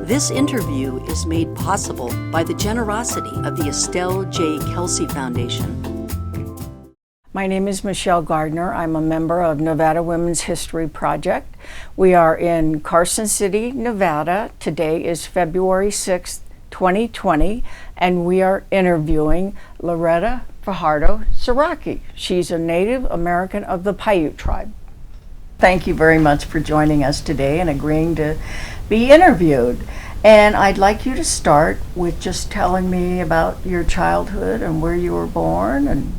This interview is made possible by the generosity of the Estelle J. Kelsey Foundation. My name is Michelle Gardner. I'm a member of Nevada Women's History Project. We are in Carson City, Nevada. Today is February 6th, 2020, and we are interviewing Loretta Fajardo Cerocke. She's a Native American of the Paiute tribe. Thank you very much for joining us today and agreeing to be interviewed. And I'd like you to start with just telling me about your childhood and where you were born. And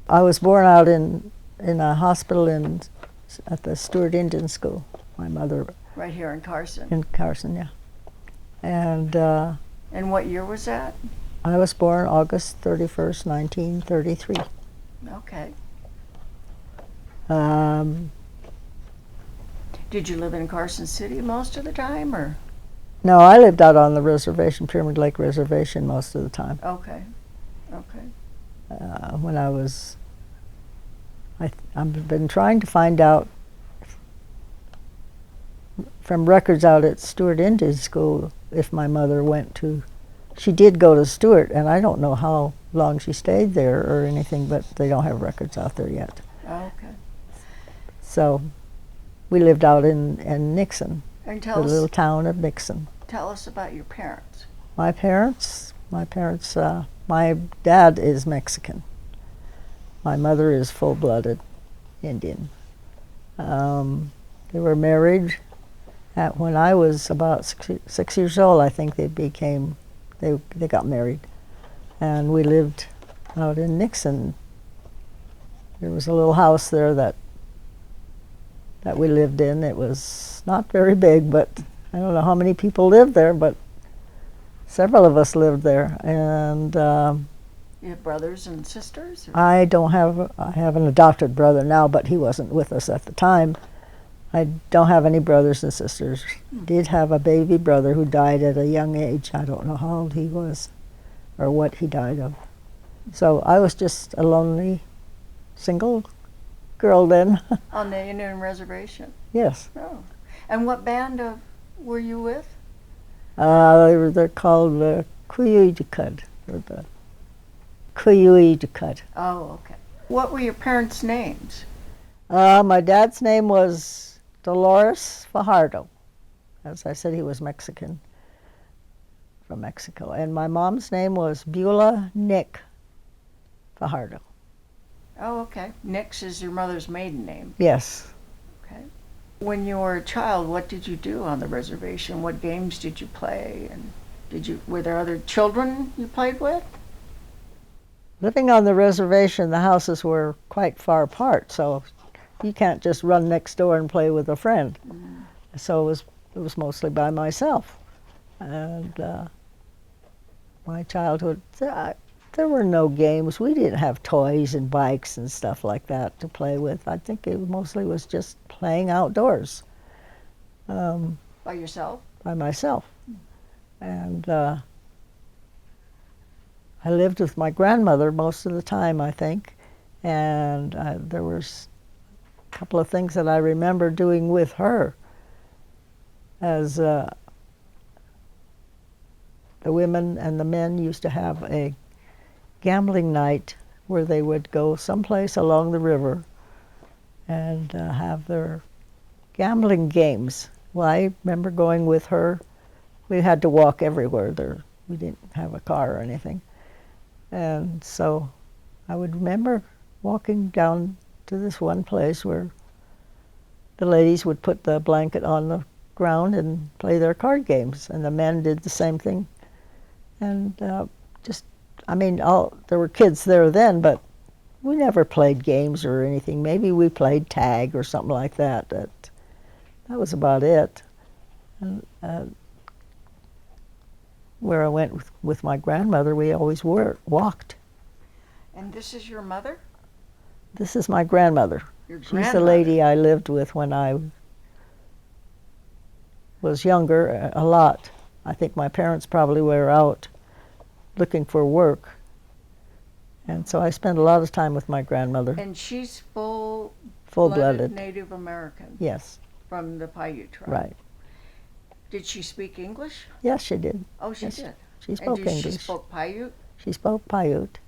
I was born out in a hospital at the Stewart Indian School. My mother. Right here in Carson. In Carson, yeah. And what year was that? I was born August 31st, 1933. Okay. Did you live in Carson City most of the time, or? No, I lived out on the reservation, Pyramid Lake Reservation, most of the time. Okay. Okay. When I was, I've been trying to find out from records out at Stewart Indian School if my mother went to, she did go to Stewart, and I don't know how long she stayed there or anything, but they don't have records out there yet. Oh, okay. So we lived out in Nixon, And the little town of Nixon. Tell us about your parents. My parents, my dad is Mexican. My mother is full-blooded Indian. They were married when I was about six years old. I think they got married, and we lived out in Nixon. There was a little house there that we lived in. It was not very big, but I don't know how many people lived there, but several of us lived there. And you have brothers and sisters? Or? I have an adopted brother now, but he wasn't with us at the time. I don't have any brothers and sisters. Did have a baby brother who died at a young age. I don't know how old he was or what he died of. So I was just a lonely, single girl then. On the Indian reservation? Yes. Oh. And what band were you with? They're called the Kuyuidikud, or the Kuyuidikud. Oh, okay. What were your parents' names? My dad's name was Dolores Fajardo. As I said, he was Mexican, from Mexico. And my mom's name was Beulah Nick Fajardo. Oh, okay. Nix is your mother's maiden name. Yes. Okay. When you were a child, what did you do on the reservation? What games did you play? And were there other children you played with? Living on the reservation, the houses were quite far apart, so you can't just run next door and play with a friend. Mm. So it was mostly by myself. And my childhood, there were no games. We didn't have toys and bikes and stuff like that to play with. I think it mostly was just playing outdoors. By yourself? By myself. And I lived with my grandmother most of the time, I think. And there was a couple of things that I remember doing with her as the women and the men used to have a gambling night where they would go someplace along the river and have their gambling games. Well, I remember going with her. We had to walk everywhere there. We didn't have a car or anything. And so I would remember walking down to this one place where the ladies would put the blanket on the ground and play their card games, and the men did the same thing. And there were kids there then, but we never played games or anything. Maybe we played tag or something like that. That was about it. And, where I went with my grandmother, we always walked. And this is your mother? This is my grandmother. Your She's grandmother. the lady I lived with when I was younger, a lot. I think my parents probably were out looking for work. And so I spent a lot of time with my grandmother. And she's full-blooded Full-blooded Native American? Yes. From the Paiute tribe? Right. Did she speak English? Yes, she did. Oh, she Yes, did. She spoke And she English. spoke Paiute? She spoke Paiute.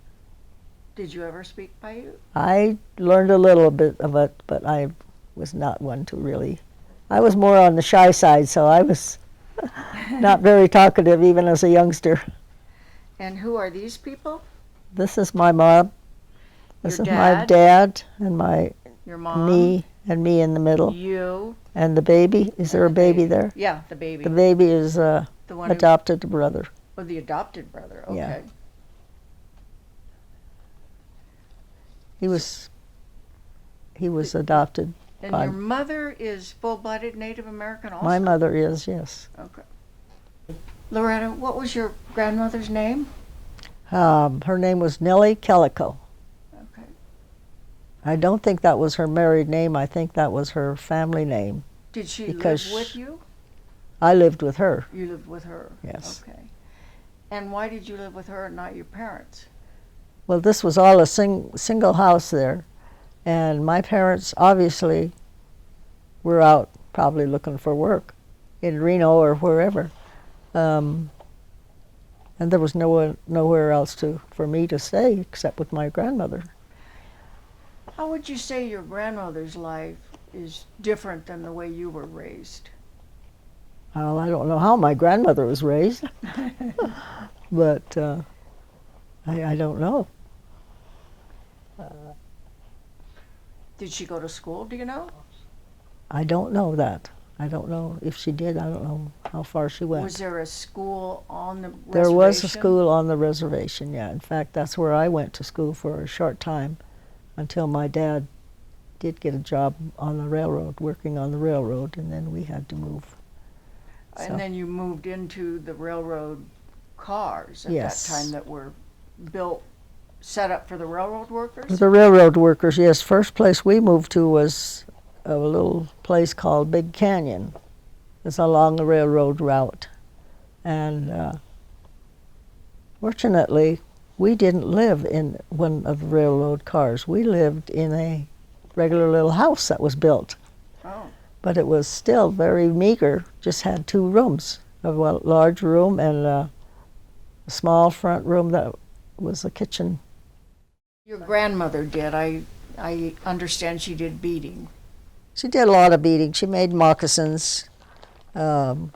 Did you ever speak Paiute? I learned a little bit of it, but I was not one to really. I was more on the shy side, so I was not very talkative even as a youngster. And who are these people? This is my mom. This Your is my dad? dad and my Your mom? me in the middle. You? And the baby. Is there a and the baby there? Yeah, the baby. The baby is The one who, adopted brother. oh, the adopted brother. Okay. Yeah. He was adopted. And by- your mother is full-blooded Native American also? My mother is, yes. Okay. Loretta, what was your grandmother's name? Her name was Nellie Kellico. Okay. I don't think that was her married name. I think that was her family name. Did she Because live with you? I lived with her. You lived with her? Yes. Okay. And why did you live with her and not your parents? Well, this was all a single house there. And my parents obviously were out probably looking for work in Reno or wherever. And there was nowhere else for me to stay except with my grandmother. How would you say your grandmother's life is different than the way you were raised? Well, I don't know how my grandmother was raised, but I don't know. Did she go to school, do you know? I don't know that. I don't know if she did. I don't know how far she went. Was there a school on the reservation? There was a school on the reservation, yeah. In fact, that's where I went to school for a short time until my dad did get a job on the railroad, working on the railroad, and then we had to move. And So- then you moved into the railroad cars at Yes. that time that were built, set up for the railroad workers? The railroad workers, yes. First place we moved to was a little place called Big Canyon. It's along the railroad route. And fortunately, we didn't live in one of the railroad cars. We lived in a regular little house that was built. Oh, But it was still very meager, just had 2 rooms, a large room and a small front room that was a kitchen. your grandmother did. I understand she did beading. She did a lot of beading. She made moccasins. And,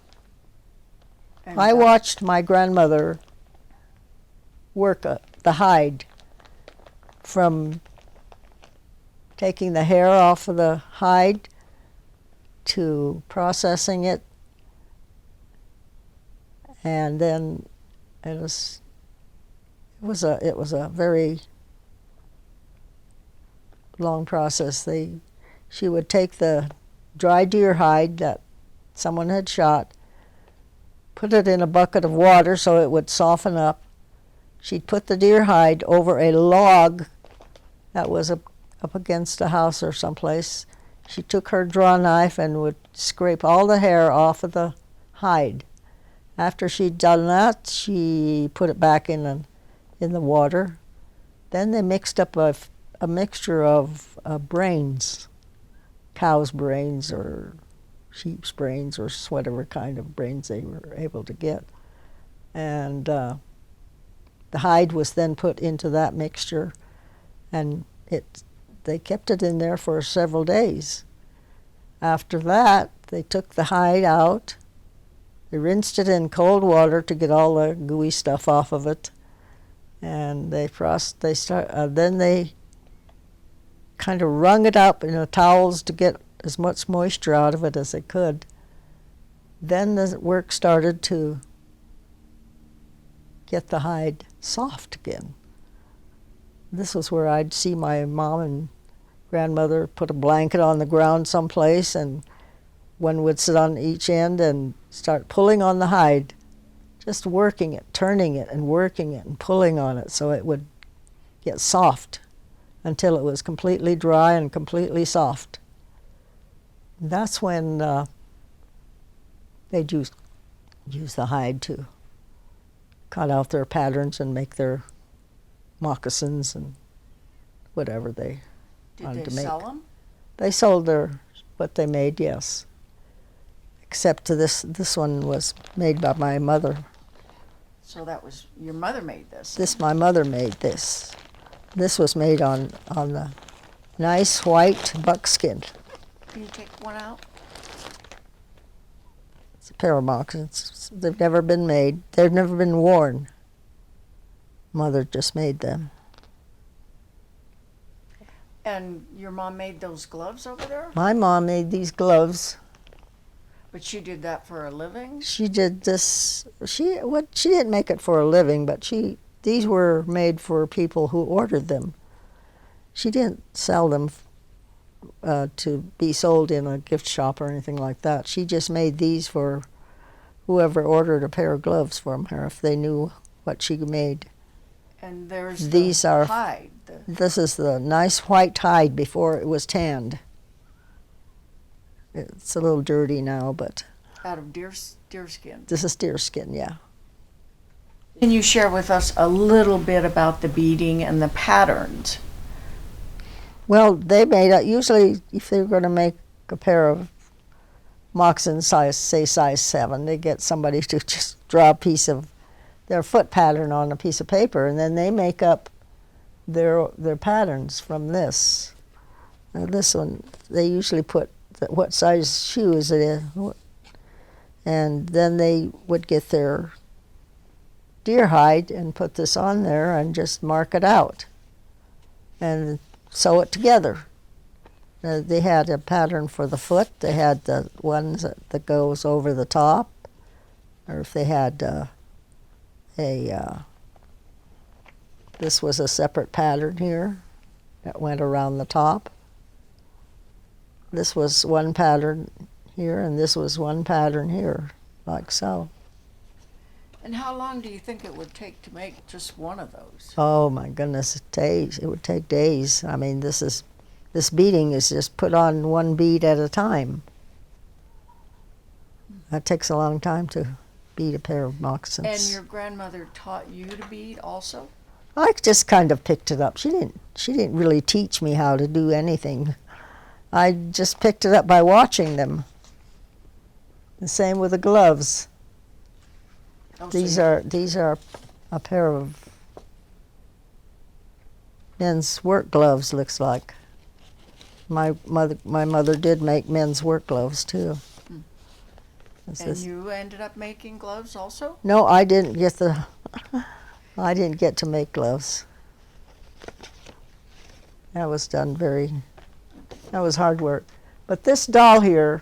I watched my grandmother work the hide, from taking the hair off of the hide to processing it, and then it was a very long process. She would take the dry deer hide that someone had shot, put it in a bucket of water so it would soften up. She'd put the deer hide over a log that was up against a house or someplace. She took her draw knife and would scrape all the hair off of the hide. After she'd done that, she put it back in the water. Then they mixed up a mixture of brains, cow's brains or sheep's brains or whatever kind of brains they were able to get. And the hide was then put into that mixture, and they kept it in there for several days. After that, they took the hide out, they rinsed it in cold water to get all the gooey stuff off of it, and then they kind of wrung it up in the towels to get as much moisture out of it as they could. Then the work started to get the hide soft again. This was where I'd see my mom and grandmother put a blanket on the ground someplace, and one would sit on each end and start pulling on the hide, just working it, turning it and working it and pulling on it so it would get soft until it was completely dry and completely soft. That's when they'd use the hide to cut out their patterns and make their moccasins and whatever they wanted to make. Did they sell them? They sold what they made, yes. except to this one was made by my mother. So that was, your mother made this? My mother made this. This was made on the nice white buckskin. Can you take one out? It's a pair of moccasins. They've never been made. They've never been worn. Mother just made them. And your mom made those gloves over there? My mom made these gloves. But she did that for a living? She did this. She didn't make it for a living, but these were made for people who ordered them. She didn't sell them to be sold in a gift shop or anything like that. She just made these for whoever ordered a pair of gloves from her if they knew what she made. And there's These the are hide. This is the nice white hide before it was tanned. It's a little dirty now, but Out of deerskin. this is deerskin, yeah. Can you share with us a little bit about the beading and the patterns? Well, they made it, usually if they were going to make a pair of moccasins, say size 7, they get somebody to just draw a piece of their foot pattern on a piece of paper, and then they make up their patterns from this. Now this one, they usually put what size shoes it is, and then they would get their deer hide and put this on there and just mark it out and sew it together. They had a pattern for the foot. They had the ones that goes over the top, or if they had this was a separate pattern here that went around the top. This was one pattern here, and this was one pattern here, like so. And how long do you think it would take to make just one of those? Oh my goodness, days. It would take days. I mean, this beading is just put on one bead at a time. That takes a long time to bead a pair of moccasins. And your grandmother taught you to bead also? I just kind of picked it up. She didn't really teach me how to do anything. I just picked it up by watching them. The same with the gloves. Oh, These are a pair of men's work gloves, looks like. My mother did make men's work gloves too. And you ended up making gloves also? No, I didn't get to make gloves. That was hard work. But this doll here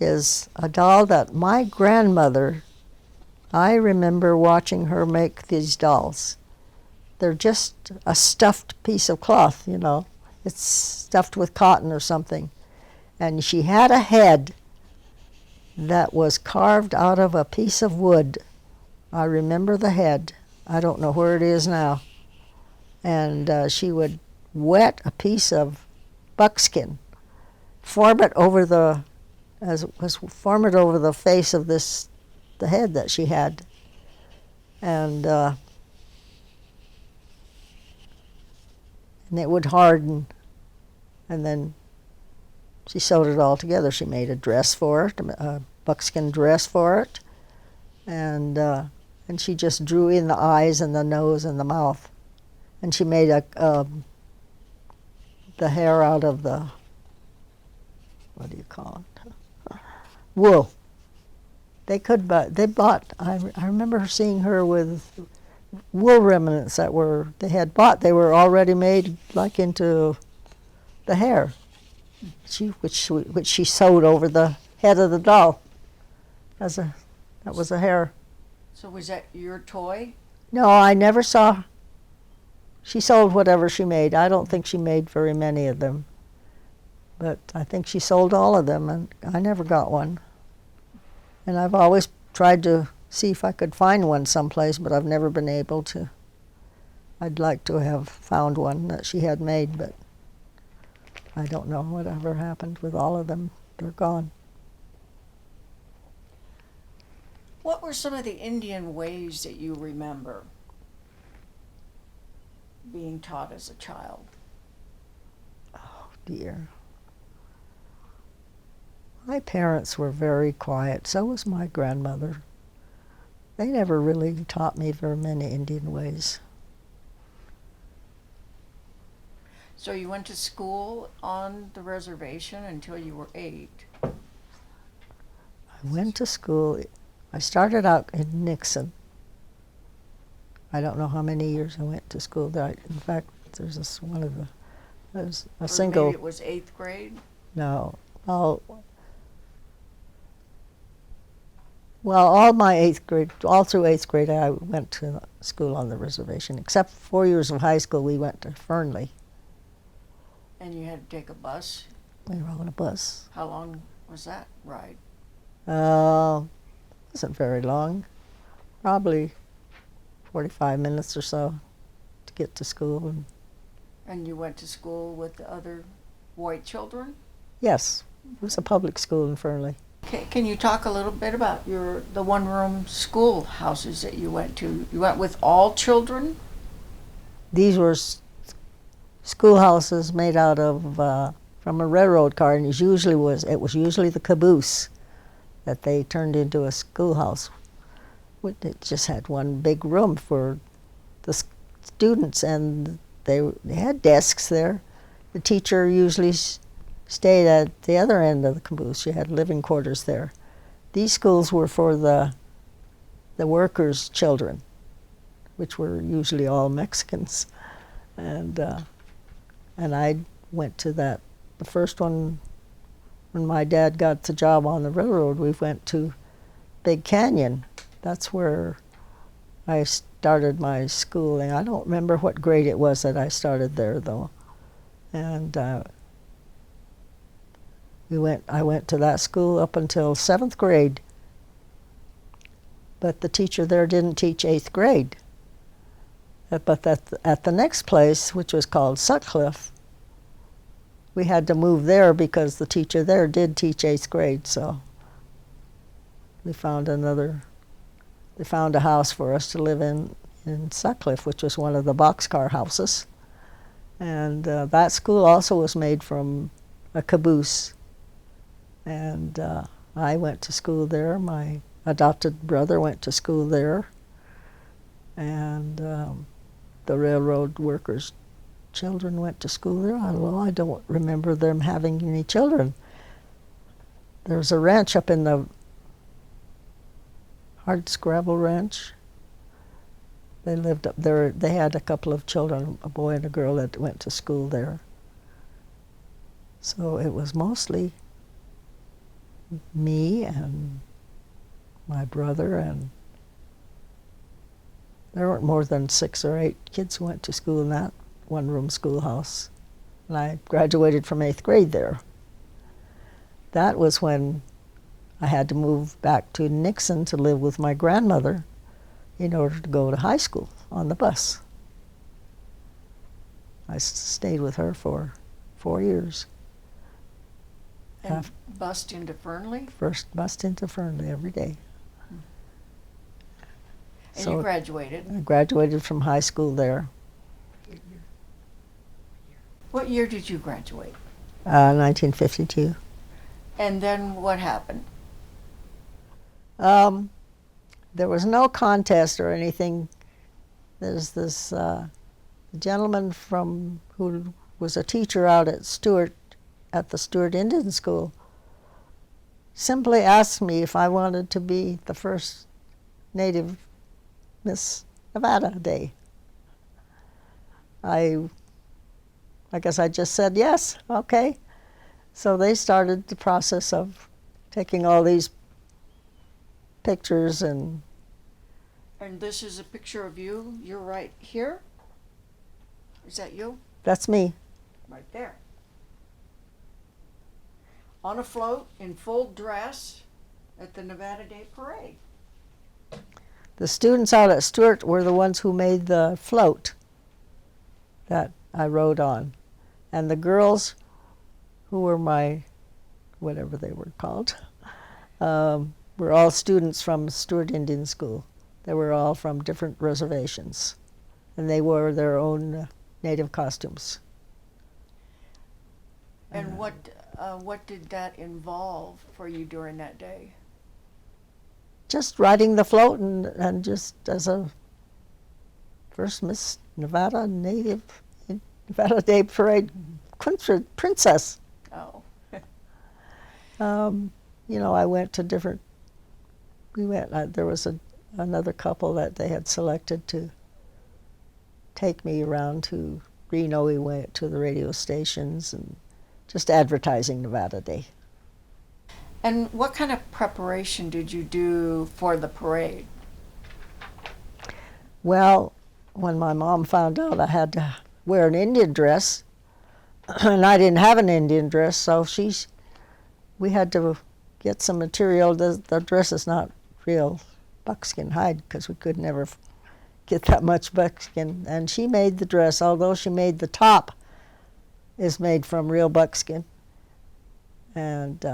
is a doll that my grandmother, I remember watching her make these dolls. They're just a stuffed piece of cloth, you know. It's stuffed with cotton or something. And she had a head that was carved out of a piece of wood. I remember the head. I don't know where it is now. And she would wet a piece of buckskin, form it over the face of the head that she had, and it would harden, and then she sewed it all together. She made a dress for it, a buckskin dress for it, and she just drew in the eyes and the nose and the mouth, and she made the hair out of the, what do you call it, wool. They bought, I remember seeing her with wool remnants that they were already made like into the hair, which she sewed over the head of the doll. That was a hair. So was that your toy? No, I never saw. She sold whatever she made. I don't think she made very many of them, but I think she sold all of them, and I never got one. And I've always tried to see if I could find one someplace, but I've never been able to. I'd like to have found one that she had made, but I don't know whatever happened with all of them. They're gone. What were some of the Indian ways that you remember being taught as a child? Oh dear. My parents were very quiet. So was my grandmother. They never really taught me very many Indian ways. So you went to school on the reservation until you were 8. I went to school. I started out in Nixon. I don't know how many years I went to school there. In fact, there's there's a Or single. maybe it was 8th grade? No. Well, all my 8th grade, all through 8th grade, I went to school on the reservation. Except 4 years of high school, we went to Fernley. And you had to take a bus? We were on a bus. How long was that ride? Wasn't very long. Probably 45 minutes or so to get to school. And you went to school with the other white children? Yes, it was a public school in Fernley. Can you talk a little bit about the one-room schoolhouses that you went to? You went with all children? These were schoolhouses made out of from a railroad car, and it was usually the caboose that they turned into a schoolhouse. It just had one big room for the students, and they had desks there. The teacher usually stayed at the other end of the caboose. You had living quarters there. These schools were for the workers' children, which were usually all Mexicans, and I went to that. The first one, when my dad got the job on the railroad, we went to Big Canyon. That's where I started my schooling. I don't remember what grade it was that I started there, though. And I went to that school up until 7th grade. But the teacher there didn't teach 8th grade. But at the next place, which was called Sutcliffe, we had to move there because the teacher there did teach 8th grade. So they found a house for us to live in Sutcliffe, which was one of the boxcar houses. And that school also was made from a caboose. And I went to school there. My adopted brother went to school there. And the railroad workers' children went to school there. Although I don't remember them having any children. There's a ranch up in the Hardscrabble Ranch. They lived up there. They had a couple of children, a boy and a girl that went to school there. So it was mostly me and my brother, and there weren't more than 6 or 8 kids who went to school in that one-room schoolhouse. And I graduated from 8th grade there. That was when I had to move back to Nixon to live with my grandmother in order to go to high school on the bus. I stayed with her for 4 years. And bussed into Fernley? First bussed into Fernley every day. And you graduated? I graduated from high school there. What year did you graduate? 1952. And then what happened? There was no contest or anything. There's this gentleman who was a teacher out at the Stewart Indian School, simply asked me if I wanted to be the first Native Miss Nevada Day. I guess I just said yes, okay. So they started the process of taking all these pictures and... And this is a picture of you. You're right here. Is that you? That's me. Right there. On a float in full dress at the Nevada Day Parade. The students out at Stewart were the ones who made the float that I rode on. And the girls, who were my, whatever they were called, were all students from Stewart Indian School. They were all from different reservations. And they wore their own native costumes. And what What did that involve for you during that day? Just riding the float and just as a first Miss Nevada Nevada Day Parade princess. Oh. You know, I went to different, there was another couple that they had selected to take me around to Reno. We went to the radio stations and just advertising Nevada Day. And what kind of preparation did you do for the parade? Well, when my mom found out I had to wear an Indian dress, and I didn't have an Indian dress, so we had to get some material. The dress is not real buckskin hide because we could never get that much buckskin. And she made the dress, although she made the top is made from real buckskin. And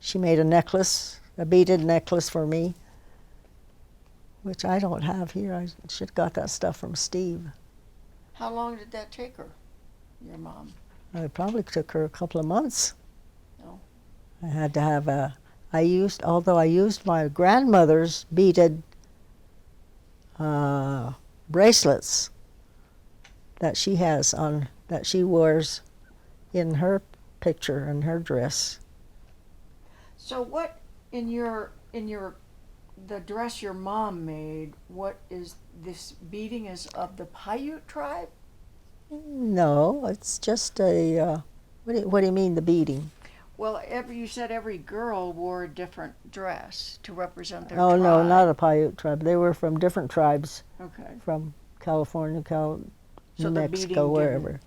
she made a necklace, a beaded necklace for me, which I don't have here. I should have got that stuff from Steve. How long did that take her, your mom? It probably took her a couple of months. Oh. I had to have although I used my grandmother's beaded bracelets that she has on, that she wears in her picture and her dress. So what in the dress your mom made, what is this beading is of the Paiute tribe? No, it's just a, what do you mean, the beading? Well, you said every girl wore a different dress to represent their Oh, tribe. no, not a Paiute tribe. They were from different tribes. Okay. From California, So New the Mexico, beading wherever.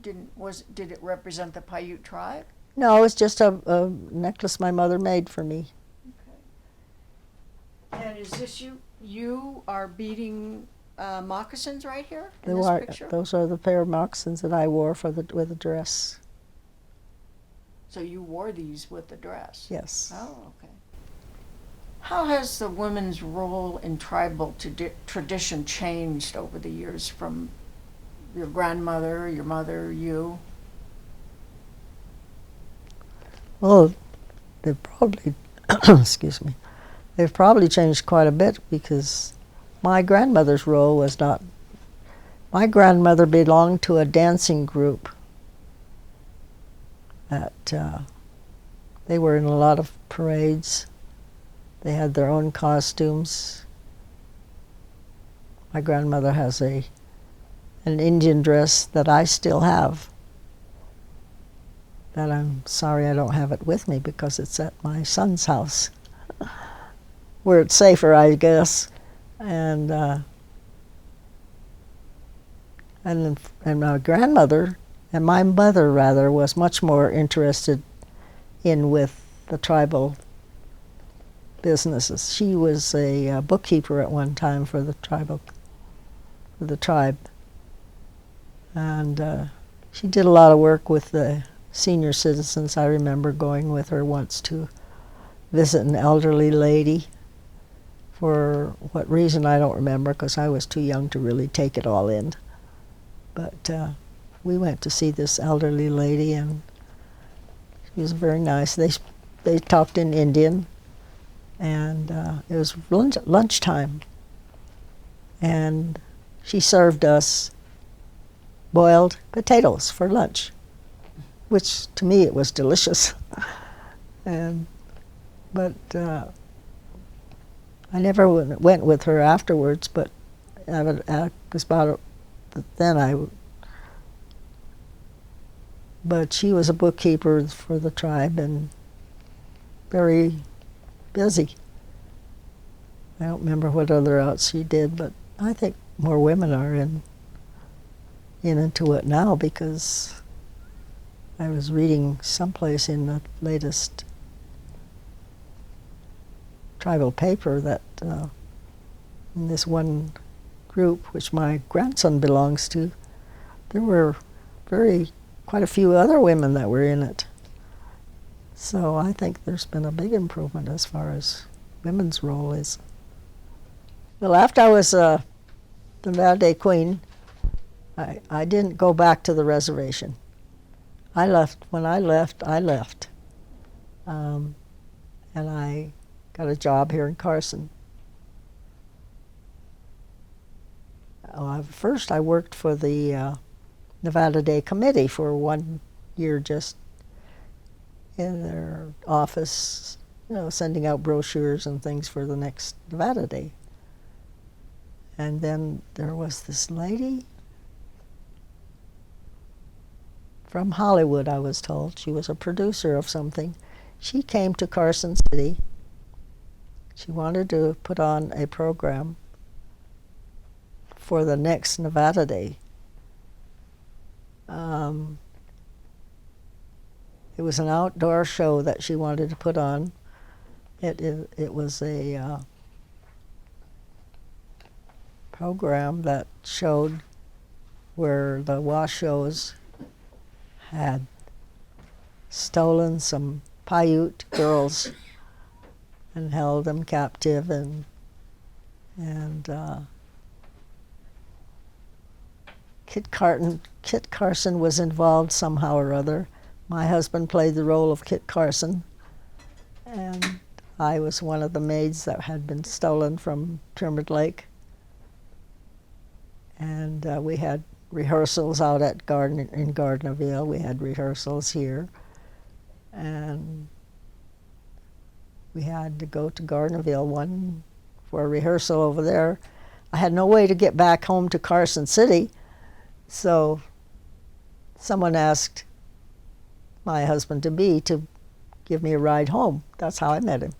Did it represent the Paiute tribe? No, it's just a necklace my mother made for me. Okay. And is this you are beading moccasins right here in this picture? Those are the pair of moccasins that I wore with the dress. So you wore these with the dress? Yes. Oh, okay. How has the women's role in tribal tradition changed over the years from your grandmother, your mother, you? Well, they've probably, excuse me, they've probably changed quite a bit because my grandmother's role was not, my grandmother belonged to a dancing group that they were in a lot of parades. They had their own costumes. My grandmother has an Indian dress that I still have, that I'm sorry I don't have it with me because it's at my son's house, where it's safer, I guess. And my grandmother, and my mother rather, was much more interested with the tribal businesses. She was a bookkeeper at one time for the tribe, and she did a lot of work with the senior citizens. I remember going with her once to visit an elderly lady. For what reason I don't remember, because I was too young to really take it all in. But we went to see this elderly lady, and she was very nice. They talked in Indian, and it was lunchtime, and she served us boiled potatoes for lunch, which to me it was delicious. But I never went with her afterwards, but I would ask about it then. But she was a bookkeeper for the tribe and very busy. I don't remember what other else she did, but I think more women are into it now, because I was reading someplace in the latest tribal paper that in this one group, which my grandson belongs to, there were quite a few other women that were in it. So I think there's been a big improvement as far as women's role is. Well, after I was the Nevada Day Queen, I didn't go back to the reservation. I left. When I left, I left. And I got a job here in Carson. First, I worked for the Nevada Day Committee for 1 year, just in their office, sending out brochures and things for the next Nevada Day. And then there was this lady from Hollywood, I was told. She was a producer of something. She came to Carson City. She wanted to put on a program for the next Nevada Day. It was an outdoor show that she wanted to put on. It was a program that showed where the Washos had stolen some Paiute girls and held them captive, and Kit Carson was involved somehow or other. My husband played the role of Kit Carson, and I was one of the maids that had been stolen from Pyramid Lake. And we had rehearsals out at in Gardnerville. We had rehearsals here, and we had to go to Gardnerville for a rehearsal over there. I had no way to get back home to Carson City, so someone asked my husband-to-be to give me a ride home. That's how I met him.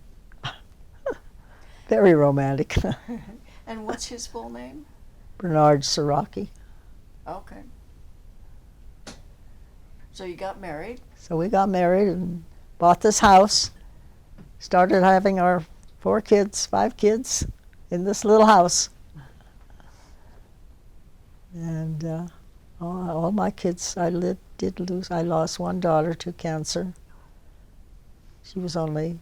Very romantic. And what's his full name? Bernard Cerocke. Okay. So you got married? So we got married and bought this house, started having our 5 kids in this little house. And all my kids I lost one daughter to cancer. She was only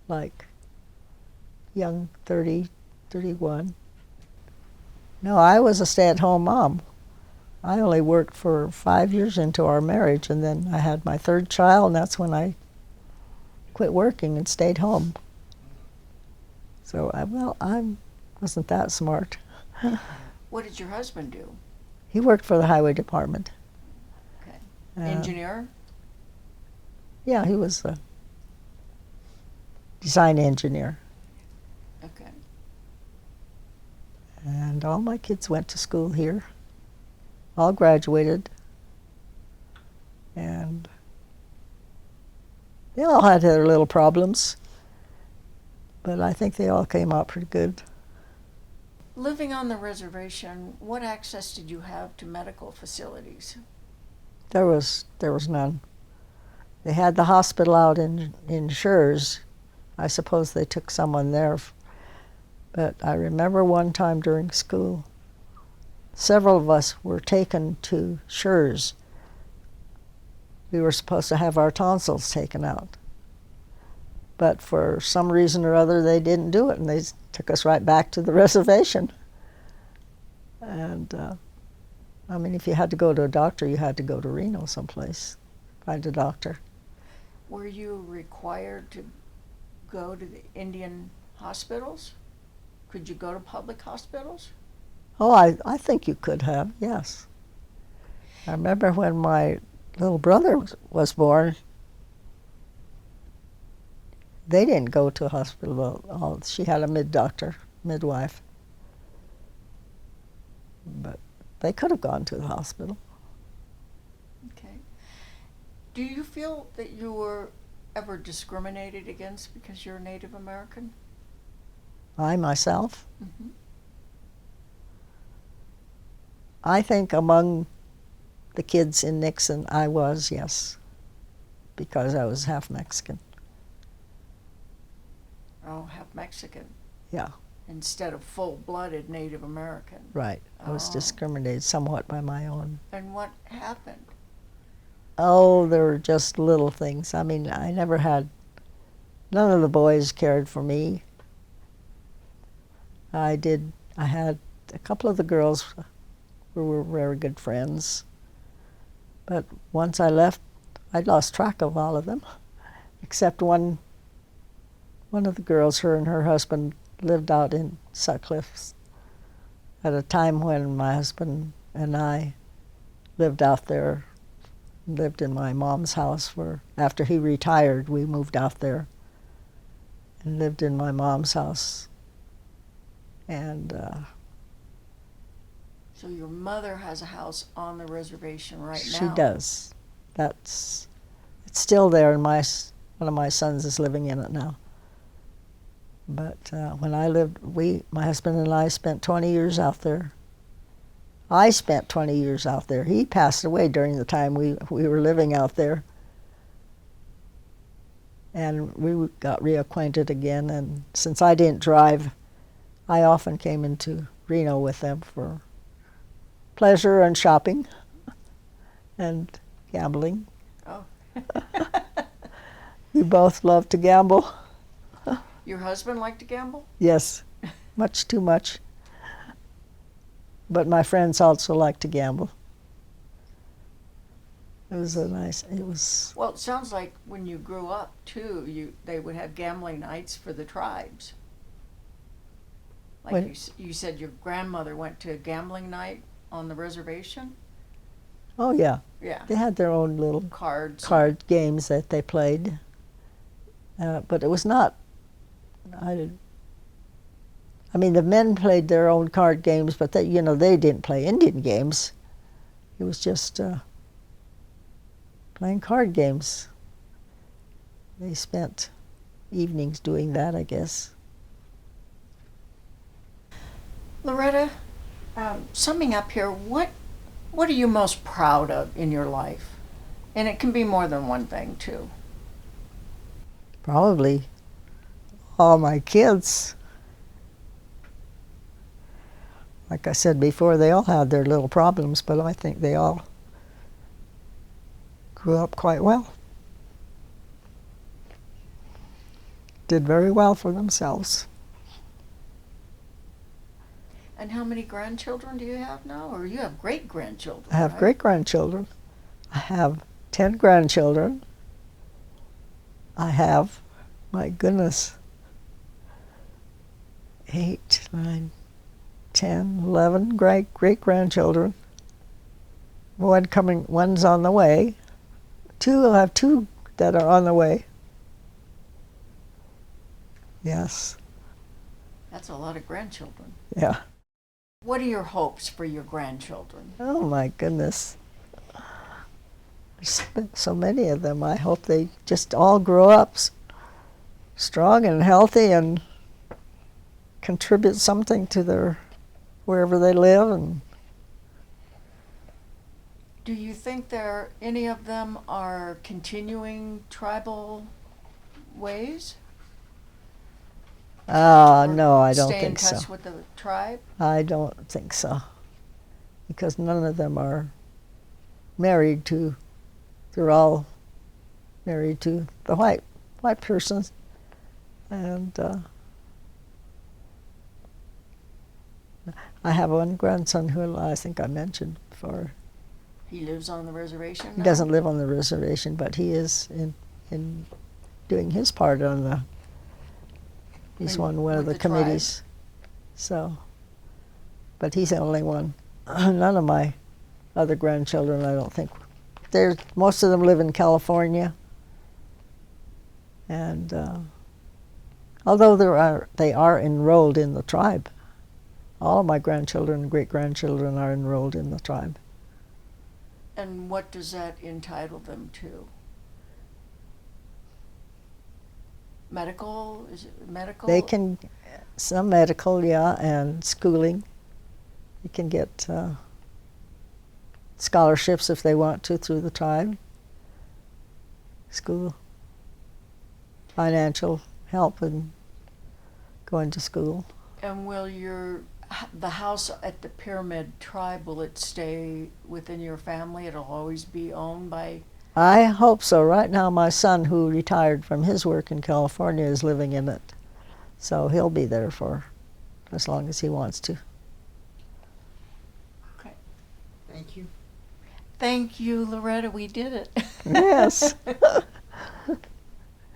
like young, 30, 31. No, I was a stay-at-home mom. I only worked for 5 years into our marriage, and then I had my 3rd child, and that's when I quit working and stayed home. So, I wasn't that smart. What did your husband do? He worked for the highway department. Okay. Engineer? Yeah, he was a design engineer. Okay. And all my kids went to school here. All graduated. And they all had their little problems, but I think they all came out pretty good. Living on the reservation, what access did you have to medical facilities? There was none. They had the hospital out in Schurz. I suppose they took someone there. But I remember one time during school, several of us were taken to Schurz. We were supposed to have our tonsils taken out. But for some reason or other, they didn't do it, and they took us right back to the reservation. And, I mean, if you had to go to a doctor, you had to go to Reno someplace, find a doctor. Were you required to go to the Indian hospitals? Could you go to public hospitals? Oh, I think you could have, yes. I remember when my little brother was born, they didn't go to a hospital. She had a midwife. But they could have gone to the hospital. Okay. Do you feel that you were ever discriminated against because you're Native American? I myself? Mm-hmm. I think among the kids in Nixon, I was, yes, because I was half Mexican. Oh, half Mexican. Yeah. Instead of full-blooded Native American. Right. I was discriminated somewhat by my own. And what happened? Oh, there were just little things. I mean, none of the boys cared for me. I had a couple of the girls We were very good friends. But once I left, I lost track of all of them, except one of the girls, her and her husband, lived out in Sutcliffe at a time when my husband and I lived out there, lived in my mom's house. After he retired, we moved out there and lived in my mom's house. And So your mother has a house on the reservation right now? she does. It's still there, and one of my sons is living in it now. But when I lived, my husband and I spent 20 years out there. I spent 20 years out there. He passed away during the time we were living out there. And we got reacquainted again, and since I didn't drive, I often came into Reno with them for pleasure and shopping and gambling. Oh. We both loved to gamble. Your husband liked to gamble? Yes, much too much. But my friends also liked to gamble. It was Well, it sounds like when you grew up, too, they would have gambling nights for the tribes. Like you said your grandmother went to a gambling night on the reservation? Oh, yeah. Yeah. They had their own little Cards. card games that they played. But it was not, I mean, the men played their own card games, but they didn't play Indian games. It was just playing card games. They spent evenings doing that, I guess. Loretta, summing up here, what are you most proud of in your life? And it can be more than one thing, too. Probably all my kids. Like I said before, they all had their little problems, but I think they all grew up quite well. Did very well for themselves. And how many grandchildren do you have now? Or you have great-grandchildren, I have right? great-grandchildren. I have 10 grandchildren. I have, my goodness, 8, 9, 10, 11 great-grandchildren. One's on the way. I have 2 that are on the way. Yes. That's a lot of grandchildren. Yeah. What are your hopes for your grandchildren? Oh my goodness. There's so many of them. I hope they just all grow up strong and healthy and contribute something to wherever they live. And Do you think any of them are continuing tribal ways? no, I don't think so. Stay in touch with the tribe? I don't think so, because none of them are married to. They're all married to the white persons, and I have one grandson who I think I mentioned before. He lives on the reservation now? He doesn't live on the reservation, but he is in doing his part on the. He's one of the committees. So, but he's the only one. None of my other grandchildren, I don't think. Most of them live in California. And although they are enrolled in the tribe, all of my grandchildren and great-grandchildren are enrolled in the tribe. And what does that entitle them to? Medical? Is it medical? They can, some medical, yeah, and schooling. They can get scholarships if they want to through the tribe. School, financial help in going to school. And will the house at the Pyramid Tribe, will it stay within your family? It'll always be owned by... I hope so. Right now my son, who retired from his work in California, is living in it. So he'll be there for as long as he wants to. Okay. Thank you. Thank you, Loretta. We did it. Yes.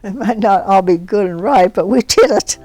It might not all be good and right, but we did it.